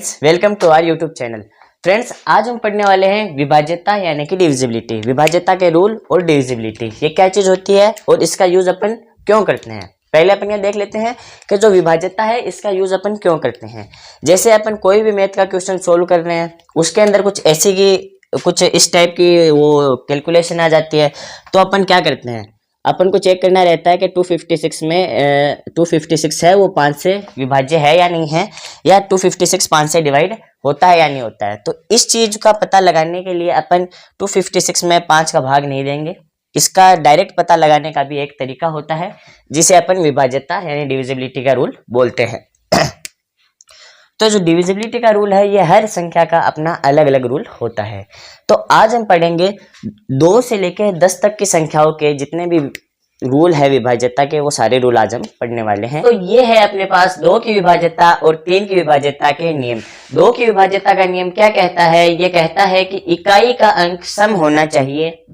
Friends, welcome to our YouTube channel. Friends, आज हम पढ़ने वाले हैं विभाज्यता यानी कि डिविजिबिलिटी। विभाज्यता के रूल और डिविजिबिलिटी, ये क्या चीज होती है और इसका यूज अपन क्यों करते हैं। पहले अपन ये देख लेते हैं कि जो विभाज्यता है इसका यूज अपन क्यों करते हैं। जैसे अपन कोई भी मैथ का क्वेश्चन सोल्व कर रहे हैं, उसके अंदर कुछ ऐसी की कुछ इस टाइप की वो कैलकुलेशन आ जाती है, तो अपन क्या करते हैं, अपन को चेक करना रहता है कि 256 में 256 है वो 5 से विभाज्य है या नहीं है, या 256 5 से डिवाइड होता है या नहीं होता है। तो इस चीज का पता लगाने के लिए अपन 256 में 5 का भाग नहीं देंगे। इसका डायरेक्ट पता लगाने का भी एक तरीका होता है जिसे अपन विभाज्यता यानी डिविजिबिलिटी का रूल बोलते हैं। तो जो डिविजिबिलिटी का रूल है ये हर संख्या का अपना अलग अलग रूल होता है। तो आज हम पढ़ेंगे 2 से लेकर 10 तक की संख्याओं के जितने भी रूल है विभाज्यता के, वो सारे रूल आज हम पढ़ने वाले हैं। तो ये है अपने पास 2 की विभाज्यता और 3 की विभाज्यता के नियम। 2 की विभाज्यता का नियम क्या कहता है, ये कहता है कि इकाई का अंक सम होना चाहिए।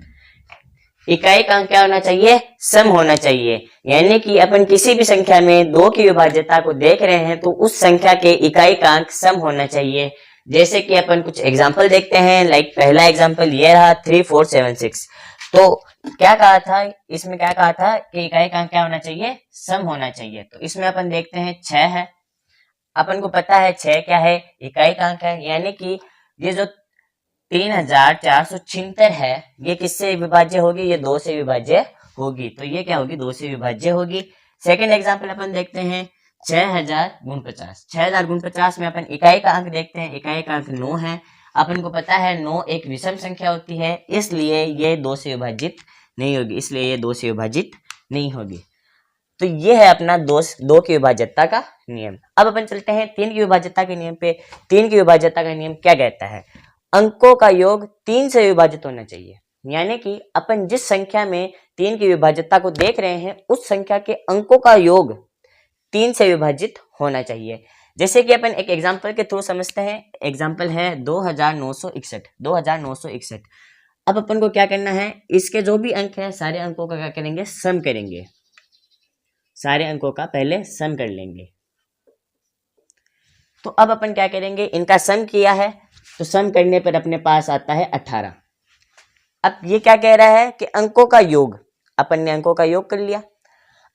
इकाई का अंक क्या होना चाहिए, सम होना चाहिए। यानी कि अपन किसी भी संख्या में 2 की विभाज्यता को देख रहे हैं तो उस संख्या के इकाई का अंक सम होना चाहिए। जैसे कि अपन कुछ एग्जांपल देखते हैं। लाइक पहला एग्जांपल ये रहा 3 4 7 6। तो क्या कहा था इसमें, क्या कहा था कि इकाई का अंक क्या होना चाहिए, सम होना चाहिए। तो इसमें अपन देखते हैं 6 है। अपन को पता है 6 क्या है, इकाई का अंक है। यानी कि ये जो 3476 है ये किससे विभाज्य होगी, ये 2 से विभाज्य होगी। तो ये क्या होगी, 2 से विभाज्य होगी। सेकंड एग्जांपल अपन देखते हैं 6000 गुण 50। 6000 गुण 50 में अपन इकाई का अंक देखते हैं। इकाई का अंक 9 है। अपन को पता है 9 एक विषम संख्या होती है, इसलिए ये 2 से विभाजित नहीं होगी। इसलिए ये 2 से विभाजित नहीं होगी। तो ये है अपना 2 की विभाज्यता का नियम। अब अपन चलते हैं 3 की विभाज्यता के नियम पे। 3 की विभाज्यता का नियम क्या कहता है, अंकों का योग 3 से विभाजित होना चाहिए। यानी कि अपन जिस संख्या में 3 की विभाज्यता को देख रहे हैं उस संख्या के अंकों का योग 3 से विभाजित होना चाहिए। जैसे कि अपन एक एग्जांपल के थ्रू समझते हैं। एग्जांपल है 2961। 2961। अब अपन को क्या करना है, इसके जो भी अंक हैं सारे अंकों का क्या करेंगे, सम करेंगे। सारे अंकों का पहले सम कर लेंगे। तो अब अपन क्या करेंगे, इनका सम किया है तो सम करने पर अपने पास आता है 18। अब ये क्या कह रहा है कि अंकों का योग, अपन ने अंकों का योग कर लिया।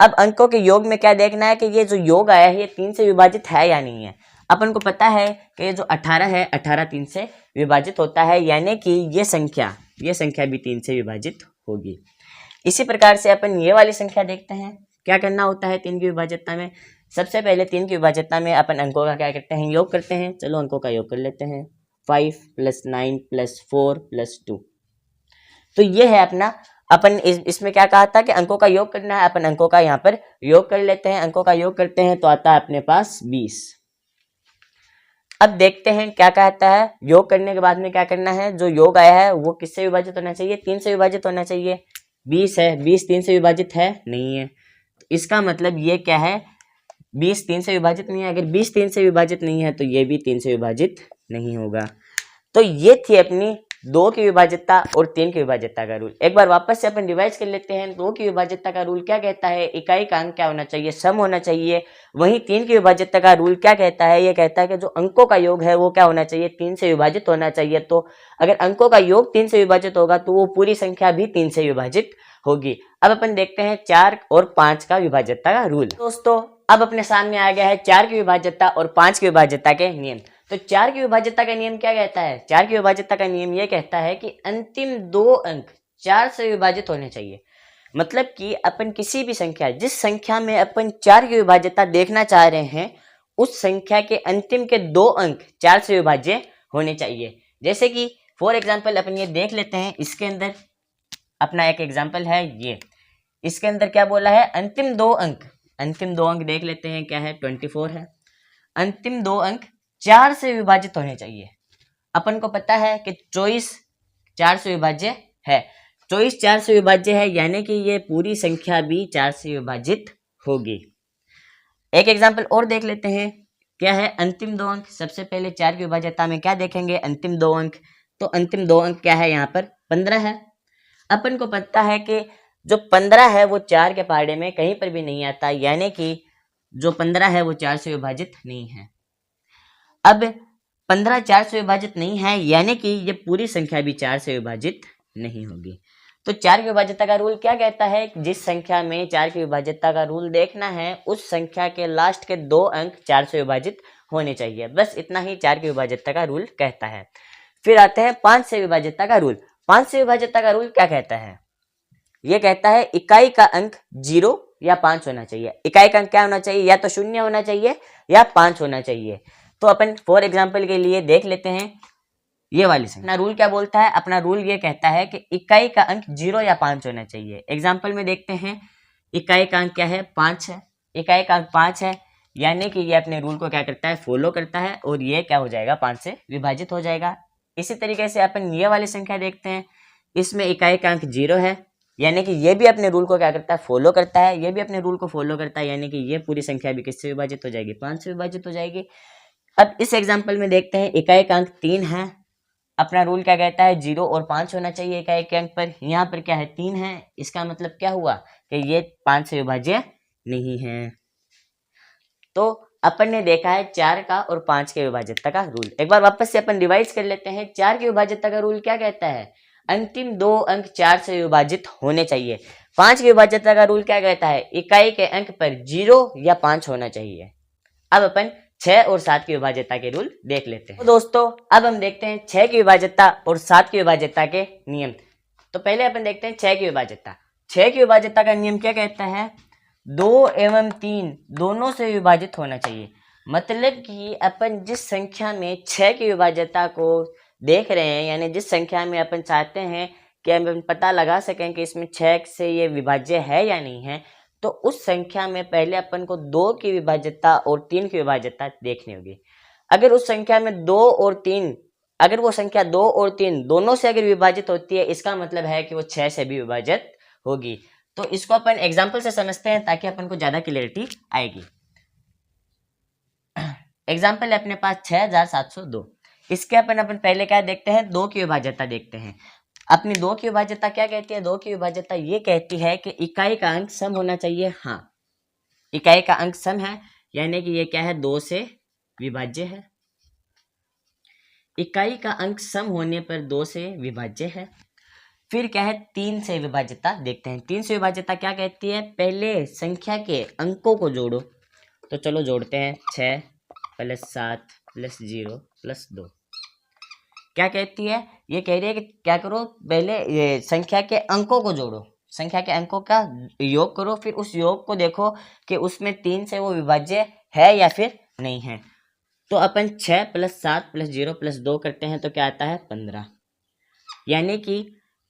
अब अंकों के योग में क्या देखना है कि ये जो योग आया है ये 3 से विभाजित है या नहीं है। अपन को पता है कि ये जो 18 है 18 3 से विभाजित होता है, यानी कि ये संख्या भी 3 से विभाजित होगी। इसी प्रकार से अपन ये वाली संख्या देखते हैं। क्या करना होता है 3 की विभाज्यता में, सबसे पहले 3 की विभाज्यता में अपन अंकों का क्या करते हैं, योग करते हैं। चलो अंकों का योग कर लेते हैं। 5 + 9 + 4 + 2। तो ये है अपना, अपन इसमें क्या कहा था कि अंकों का योग करना है। अपन अंकों का यहाँ पर योग कर लेते हैं। अंकों का योग करते हैं तो आता है अपने पास 20। अब देखते हैं क्या कहता है, योग करने के बाद में क्या करना है, जो योग आया है वो किससे विभाजित होना चाहिए, 3 से विभाजित होना चाहिए। 20 है, 20 3 से विभाजित है, नहीं है। तो इसका मतलब ये क्या है, 20 3 से विभाजित नहीं है। अगर 20 3 से विभाजित नहीं है तो ये भी 3 से विभाजित नहीं होगा। तो ये थी अपनी 2 की विभाज्यता और 3 की विभाज्यता का रूल। एक बार वापस से अपन रिवाइज कर लेते हैं। 2 की विभाज्यता का रूल क्या कहता है, इकाई का अंक क्या होना चाहिए, सम होना चाहिए। वहीं 3 की विभाज्यता का रूल क्या कहता है, ये कहता है कि जो अंकों का योग है वो क्या होना चाहिए, 3 से विभाजित होना चाहिए। तो अगर अंकों का योग 3 से विभाजित होगा तो वो पूरी संख्या भी 3 से विभाजित होगी। अब अपन देखते हैं 4 और 5 का विभाज्यता का रूल। दोस्तों, अब अपने सामने आ गया है 4 की विभाज्यता और 5 की विभाज्यता के नियम। तो 4 की विभाज्यता का नियम क्या कहता है, 4 की विभाज्यता का नियम यह कहता है कि अंतिम 2 अंक 4 से विभाजित होने चाहिए। मतलब कि अपन किसी भी संख्या, जिस संख्या में अपन 4 की विभाज्यता देखना चाह रहे हैं उस संख्या के अंतिम के 2 अंक 4 से विभाज्य होने चाहिए। जैसे कि फॉर एग्जाम्पल अपन ये देख लेते हैं। इसके अंदर अपना एक एग्जाम्पल है ये, इसके अंदर क्या बोला है, अंतिम 2 अंक देख लेते हैं। क्या है, 24 है। अंतिम 2 अंक 4 से विभाजित होने चाहिए। अपन को पता है कि 24 4 से विभाज्य है। 24 4 से विभाज्य है, यानी कि ये पूरी संख्या भी 4 से विभाजित होगी। एक एग्जाम्पल और देख लेते हैं। क्या है, अंतिम 2 अंक। सबसे पहले 4 की विभाज्यता में क्या देखेंगे, अंतिम 2 अंक। तो अंतिम 2 अंक क्या है, यहाँ पर 15 है। अपन को पता है कि जो 15 है वो 4 के पहाड़े में कहीं पर भी नहीं आता, यानी कि जो 15 है वो 4 से विभाजित नहीं है। अब 15 4 से विभाजित नहीं है, यानी कि ये पूरी संख्या भी 4 से विभाजित नहीं होगी। तो 4 की विभाज्यता का रूल क्या कहता है? जिस संख्या में 4 की विभाज्यता का रूल देखना है, उस संख्या के लास्ट के 2 अंक 4 से विभाजित होने चाहिए। बस इतना ही 4 की विभाज्यता का रूल कहता है। फिर आते हैं 5 से विभाज्यता का रूल। 5 से विभाज्यता का रूल क्या कहता है? ये कहता है इकाई का अंक 0 या 5 होना चाहिए। इकाई का अंक क्या होना चाहिए? या तो 0 होना चाहिए या 5 होना चाहिए। तो अपन फॉर एग्जाम्पल के लिए देख लेते हैं ये वाली संख्या। अपना रूल क्या बोलता है? अपना रूल ये कहता है कि इकाई का अंक 0 या 5 होना चाहिए। एग्जाम्पल में देखते हैं, इकाई का अंक क्या है? 5 है। इकाई का अंक 5 है, यानी कि ये अपने रूल को क्या करता है? फॉलो करता है, और ये क्या हो जाएगा? 5 से विभाजित हो जाएगा। इसी तरीके से अपन ये वाली संख्या देखते हैं, इसमें इकाई का अंक 0 है, यानी कि ये भी अपने रूल को क्या करता है? फॉलो करता है। ये भी अपने रूल को फॉलो करता है, यानी कि ये पूरी संख्या भी किससे विभाजित हो जाएगी? 5 से विभाजित हो जाएगी। अब इस एग्जाम्पल में देखते हैं, इकाई का अंक 3 है। अपना रूल क्या कहता है? 0 और 5 होना चाहिए इकाई के अंक पर। यहाँ पर क्या है? 3 है। इसका मतलब क्या हुआ कि ये 5 से विभाज्य नहीं है। तो अपन ने देखा है 4 का और 5 के विभाज्यता का रूल। एक बार वापस से अपन रिवाइज कर लेते हैं। 4 की विभाज्यता का रूल क्या कहता है? अंतिम 2 अंक 4 से विभाजित होने चाहिए। 5 की विभाज्यता का रूल क्या कहता है? इकाई के अंक पर 0 या 5 होना चाहिए। अब अपन 6 और 7 की विभाज्यता के रूल देख लेते हैं। तो दोस्तों अब हम देखते हैं 6 की विभाज्यता और 7 की विभाज्यता के नियम। तो पहले अपन देखते हैं 6 की विभाज्यता। 6 की विभाज्यता का नियम क्या कहता है? 2 एवं 3 दोनों से विभाजित होना चाहिए। मतलब कि अपन जिस संख्या में 6 की विभाज्यता को देख रहे हैं, यानी जिस संख्या में अपन चाहते हैं कि हम पता लगा सकें कि इसमें 6 से ये विभाज्य है या नहीं है, तो उस संख्या में पहले अपन को 2 की विभाज्यता और 3 की विभाज्यता देखनी होगी। अगर उस संख्या में 2 और 3, अगर वो संख्या 2 और 3 दोनों से अगर विभाजित होती है, इसका मतलब है कि वो 6 से भी विभाजित होगी। तो इसको अपन एग्जाम्पल से समझते हैं ताकि अपन को ज्यादा क्लियरिटी आएगी। एग्जाम्पल है अपने पास 6702। इसके अपन पहले क्या देखते हैं? 2 की विभाज्यता देखते हैं। अपनी 2 की विभाज्यता क्या कहती है? 2 की विभाज्यता ये कहती है कि इकाई का अंक सम होना चाहिए। हाँ, इकाई का अंक सम है, यानी कि ये क्या है? 2 से विभाज्य है। इकाई का अंक सम होने पर 2 से विभाज्य है। फिर क्या है? 3 से विभाज्यता देखते हैं। 3 से विभाज्यता क्या कहती है? पहले संख्या के अंकों को जोड़ो। तो चलो जोड़ते हैं। 6 + 7 + 0 + 2 क्या कहती है? ये कह रही है कि क्या करो? पहले ये संख्या के अंकों को जोड़ो, संख्या के अंकों का योग करो, फिर उस योग को देखो कि उसमें 3 से वो विभाज्य है या फिर नहीं है। तो अपन 6 + 7 + 0 + 2 करते हैं तो क्या आता है? 15। यानी कि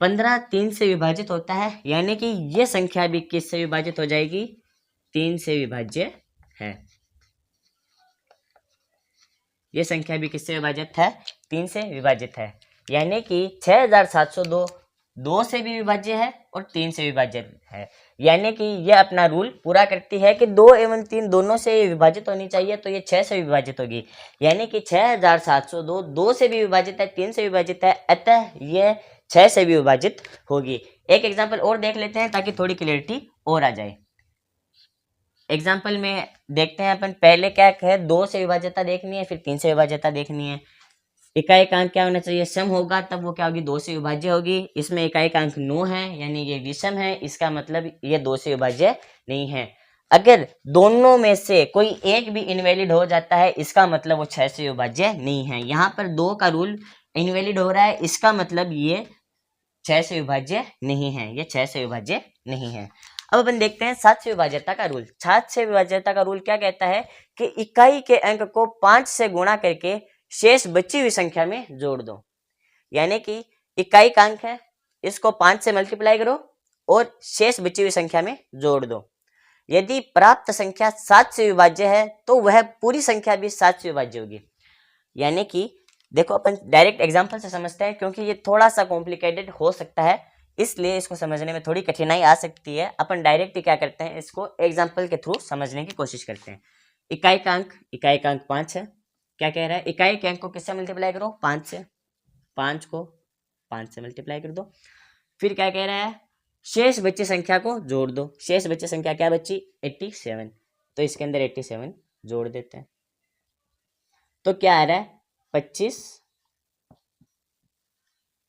15 3 से विभाजित होता है, यानी कि ये संख्या भी किससे विभाजित हो जाएगी? 3 से विभाज्य है। ये संख्या भी किससे विभाजित है? 3 से विभाजित है। यानी कि 6702 2 से भी विभाज्य है और 3 से विभाजित है। यानी कि ये अपना रूल पूरा करती है कि 2 एवं 3 दोनों से विभाजित होनी चाहिए, तो ये 6 से विभाजित होगी। यानी कि 6702 2 से भी विभाजित है, 3 से विभाजित है, अतः ये 6 से भी विभाजित होगी। एक एग्जाम्पल और देख लेते हैं ताकि थोड़ी क्लियरिटी और आ जाए। एग्जाम्पल में देखते हैं अपन, पहले क्या है? 2 से विभाज्यता देखनी है, फिर 3 से विभाज्यता देखनी है। इकाई का अंक क्या होना चाहिए? सम होगा, तब वो क्या होगी? 2 से विभाज्य होगी। इसमें इकाई का अंक 9 है, यानी ये विषम है, इसका मतलब ये 2 से विभाज्य नहीं है। अगर दोनों में से कोई एक भी इनवैलिड हो जाता है, इसका मतलब वो 6 से विभाज्य नहीं है। यहाँ पर 2 का रूल इनवैलिड हो रहा है, इसका मतलब ये 6 से विभाज्य नहीं है, ये 6 से विभाज्य नहीं है। अब अपन देखते हैं 7 से विभाज्यता का रूल। 7 से विभाज्यता का रूल क्या कहता है? कि इकाई के अंक को 5 से गुणा करके शेष बची हुई संख्या में जोड़ दो। यानी कि इकाई का अंक है, इसको 5 से मल्टीप्लाई करो और शेष बची हुई संख्या में जोड़ दो। यदि प्राप्त संख्या 7 से विभाज्य है तो वह पूरी संख्या भी 7 से विभाज्य होगी। यानी कि देखो अपन डायरेक्ट एग्जांपल से समझते हैं, क्योंकि ये थोड़ा सा कॉम्प्लिकेटेड हो सकता है, इसलिए इसको समझने में थोड़ी कठिनाई आ सकती है। अपन डायरेक्ट क्या करते हैं? इसको एग्जाम्पल के थ्रू समझने की कोशिश करते हैं। इकाई का अंक 5 है। क्या कह रहा है? इकाई के अंक को किससे मल्टीप्लाई करो? 5 से। 5 को 5 से मल्टीप्लाई कर दो। फिर क्या कह रहा है? शेष बची संख्या को जोड़ दो। शेष बची संख्या क्या बची? 87। तो इसके अंदर 87 जोड़ देते हैं। तो क्या आ रहा है? 25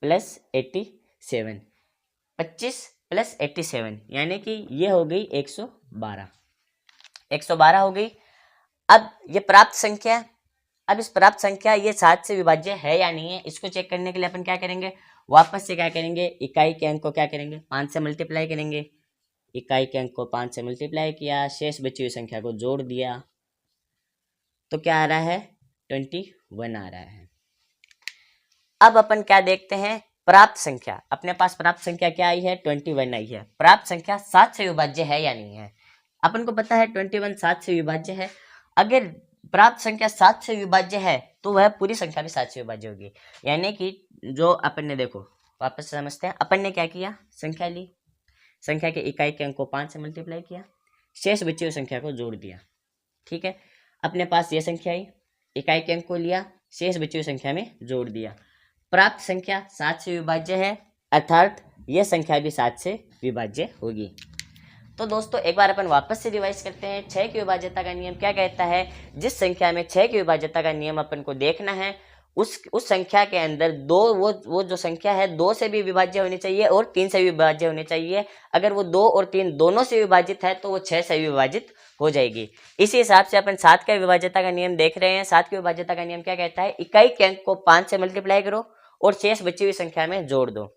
प्लस 87, 25 प्लस 87 यानी कि ये हो गई 112, 112 हो गई। अब ये प्राप्त संख्या, अब इस प्राप्त संख्या ये 7 से विभाज्य है या नहीं है, इसको चेक करने के लिए अपन क्या करेंगे, वापस से क्या करेंगे, इकाई के अंक को क्या करेंगे 5 से मल्टीप्लाई करेंगे। इकाई के अंक को 5 से मल्टीप्लाई किया, शेष बची हुई संख्या को जोड़ दिया, तो क्या आ रहा है 21 आ रहा है। अब अपन क्या देखते हैं, प्राप्त संख्या, अपने पास प्राप्त संख्या क्या आई है 21 आई है। प्राप्त संख्या 7 से विभाज्य है या नहीं है, अपन को पता है 21 7 से विभाज्य है। अगर प्राप्त संख्या 7 से विभाज्य है तो वह पूरी संख्या भी 7 से विभाज्य होगी। यानी कि जो अपन ने, देखो वापस समझते हैं, अपन ने क्या किया, संख्या ली, संख्या के इकाई के अंक को 5 से मल्टीप्लाई किया, शेष बची हुई संख्या को जोड़ दिया। ठीक है, अपने पास ये संख्या आई, इकाई के अंक को लिया, शेष बची हुई संख्या में जोड़ दिया। प्राप्त संख्या 7 से विभाज्य है, अर्थात यह संख्या भी 7 से विभाज्य होगी। तो दोस्तों एक बार अपन वापस से रिवाइज करते हैं। 6 की विभाज्यता का नियम क्या कहता है, जिस संख्या में 6 की विभाज्यता का नियम अपन को देखना है, उस संख्या के अंदर दो, वो जो संख्या है 2 से भी विभाज्य होनी चाहिए और 3 से भी विभाज्य होनी चाहिए। अगर वो 2 और 3 दोनों से विभाजित है तो वो 6 से विभाजित हो जाएगी। इसी हिसाब से अपन 7 का विभाज्यता का नियम देख रहे हैं। 7 की विभाज्यता का नियम क्या कहता है, इकाई के अंक को 5 से मल्टीप्लाई करो और शेष बची हुई संख्या में जोड़ दो।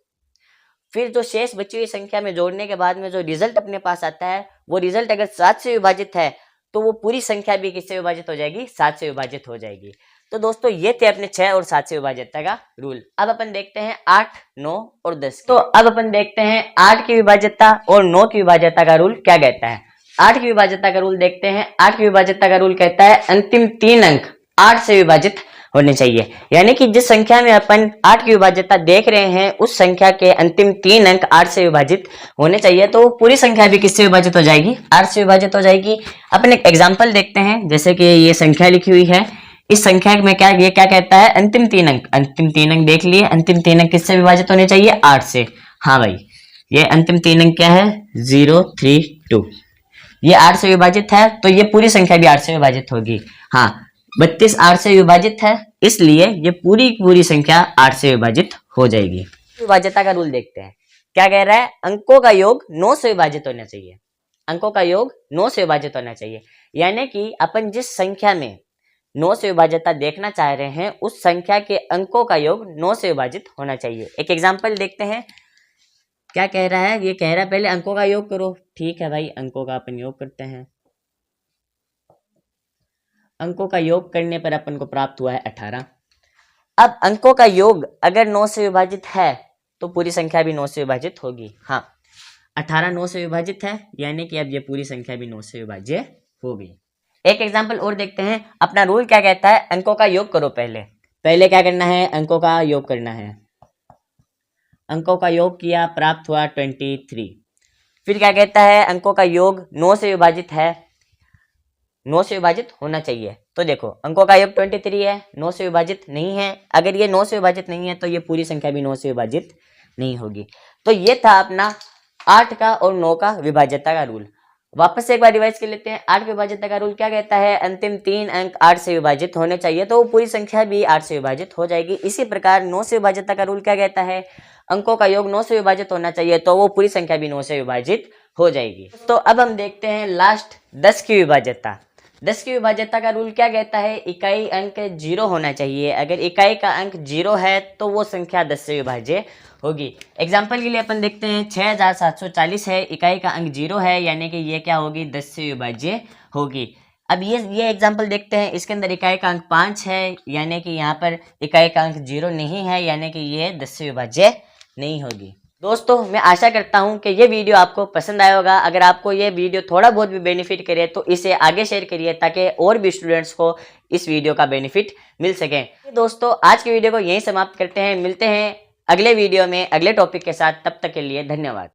फिर जो शेष बची हुई संख्या में जोड़ने के बाद में जो रिजल्ट अपने पास आता है, वो रिजल्ट अगर 7 से विभाजित है तो वो पूरी संख्या भी किससे विभाजित हो जाएगी, 7 से विभाजित हो जाएगी। तो दोस्तों ये थे अपने 6 और 7 से विभाज्यता का रूल। अब अपन देखते हैं 8, 9 और 10। तो अब अपन देखते हैं 8 की विभाज्यता और 9 की विभाज्यता का रूल क्या कहता है। 8 की विभाज्यता का रूल देखते हैं। 8 की विभाज्यता का रूल कहता है अंतिम 3 अंक 8 से विभाजित होने चाहिए। यानी कि जिस संख्या में अपन 8 की विभाज्यता देख रहे हैं उस संख्या के अंतिम 3 अंक 8 से विभाजित होने चाहिए, तो पूरी संख्या भी किससे विभाजित हो जाएगी, 8 से विभाजित हो जाएगी। अपन एक एग्जांपल देखते हैं, जैसे कि ये संख्या लिखी हुई है, इस संख्या में क्या, ये क्या कहता है, अंतिम 3 अंक, अंतिम 3 अंक देख लिए, अंतिम 3 अंक किससे विभाजित होने चाहिए, 8 से। हाँ भाई, ये अंतिम 3 अंक क्या है 032, ये 8 से विभाजित है, तो ये पूरी संख्या भी 8 से विभाजित होगी। हाँ, 32 8 से विभाजित है, इसलिए ये पूरी संख्या 8 से विभाजित हो जाएगी। विभाज्यता का रूल देखते हैं, क्या कह रहा है, अंकों का योग 9 से विभाजित होना चाहिए। अंकों का योग 9 से विभाजित होना चाहिए, यानी कि अपन जिस संख्या में 9 से विभाज्यता देखना चाह रहे हैं उस संख्या के अंकों का योग 9 से विभाजित होना चाहिए। एक एग्जाम्पल देखते हैं, क्या कह रहा है, ये कह रहा है पहले अंकों का योग करो। ठीक है भाई, अंकों का अपन योग करते हैं। अंकों का योग करने पर अपन को प्राप्त हुआ है 18। अब अंकों का योग अगर 9 से विभाजित है तो पूरी संख्या भी 9 से विभाजित होगी। हाँ, 18 9 से विभाजित है, यानी कि अब ये पूरी संख्या भी 9 से विभाज्य होगी। एक एग्जाम्पल और देखते हैं, अपना रूल क्या कहता है, अंकों का योग करो। पहले क्या करना है, अंकों का योग करना है। अंकों का योग किया, प्राप्त हुआ 23। फिर क्या कहता है, अंकों का योग 9 से विभाजित है, 9 से विभाजित होना चाहिए। तो देखो अंकों का योग 23 है, 9 से विभाजित नहीं है। अगर ये 9 से विभाजित नहीं है तो ये पूरी संख्या भी 9 से विभाजित नहीं होगी। तो ये था अपना 8 का और 9 का विभाज्यता का रूल। वापस से एक बार रिवाइज कर लेते हैं। 8 के विभाज्यता का रूल क्या कहता है, अंतिम 3 अंक 8 से विभाजित होने चाहिए, तो पूरी संख्या भी 8 से विभाजित हो जाएगी। इसी प्रकार 9 से विभाज्यता का रूल क्या कहता है, अंकों का योग 9 से विभाजित होना चाहिए, तो वो पूरी संख्या भी 9 से विभाजित हो जाएगी। तो अब हम देखते हैं लास्ट 10 की विभाज्यता। 10 की विभाज्यता का रूल क्या कहता है, इकाई अंक 0 होना चाहिए। अगर इकाई का अंक 0 है तो वो संख्या 10 से विभाज्य होगी। एग्जाम्पल के लिए अपन देखते हैं 6740 है, इकाई का अंक 0 है, यानी कि ये क्या होगी 10 से विभाज्य होगी। अब ये एग्जाम्पल देखते हैं, इसके अंदर इकाई का अंक 5 है, यानी कि यहाँ पर इकाई का अंक 0 नहीं है, यानी कि ये 10 से विभाज्य नहीं होगी। दोस्तों मैं आशा करता हूं कि ये वीडियो आपको पसंद आया होगा। अगर आपको ये वीडियो थोड़ा बहुत भी बेनिफिट करे तो इसे आगे शेयर करिए, ताकि और भी स्टूडेंट्स को इस वीडियो का बेनिफिट मिल सके। दोस्तों आज की वीडियो को यहीं समाप्त करते हैं, मिलते हैं अगले वीडियो में अगले टॉपिक के साथ। तब तक के लिए धन्यवाद।